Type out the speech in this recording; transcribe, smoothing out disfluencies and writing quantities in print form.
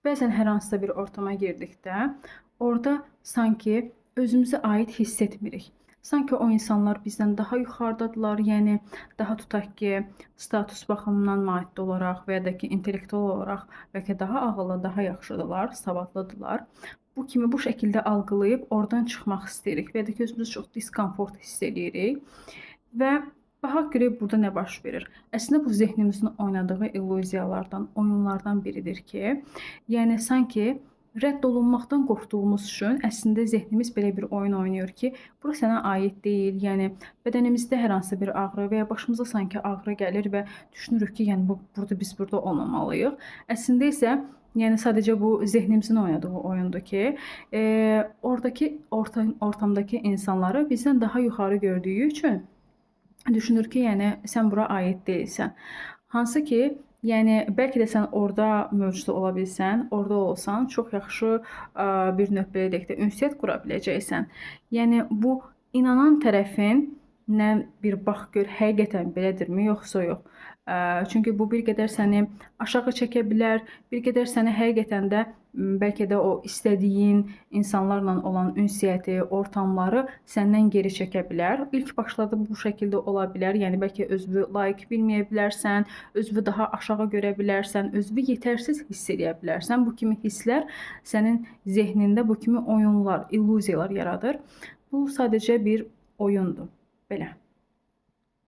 Bəzən hər hansısa bir ortama girdikdə, orada sanki özümüzə aid hiss etmirik. Sanki o insanlar bizdən daha yuxarıdadırlar, yəni daha tutaq ki, status baxımından maddi olaraq və ya da ki, intellektual olaraq bəlkə daha ağıllı, daha yaxşıdırlar, savadlıdırlar. Bu şəkildə algılayıb oradan çıxmaq istəyirik və ya da ki, özümüzü çox diskomfort hiss edirik və baxaq görək burada nə baş verir. Əslində bu zehnimizin oynadığı illüziyalardan, oyunlardan biridir ki, yəni sanki rədd olunmaqdan qorxduğumuz üçün əslində zehnimiz belə bir oyun oynayır ki, bura sənə aid deyil. Yəni bədənimizdə hər hansı bir ağrı və ya başımıza sanki ağrı gəlir və düşünürük ki, yəni biz burada olmamalıyıq. Əslində isə yəni sadəcə bu zehnimizin oynadığı oyundur ki, oradakı ortamdakı insanları bizdən daha yuxarı gördüyü üçün düşünür ki, yəni sən bura aid deyilsən. Hansı ki, yəni bəlkə də sən orada mövcud ola bilsən, orada olsan, çox yaxşı bir növ belə deyək də ünsiyyət qura biləcəksən. Yəni bu inanan tərəfin nə bir bax gör, həqiqətən belədirmi, yoxsa yox? Çünki bu bir qədər səni aşağı çəkə bilər, bir qədər səni həqiqətən də bəlkə də o istədiyin insanlarla olan ünsiyyəti, ortamları səndən geri çəkə bilər. İlk başlarda bu şəkildə ola bilər. Yəni bəlkə özünü layiq bilməyə bilərsən, özünü daha aşağı görə bilərsən, özünü yetərsiz hiss edə bilərsən. Bu kimi hisslər sənin zehnində bu kimi oyunlar, illüziyalar yaradır. Bu sadəcə bir oyundur. Belə.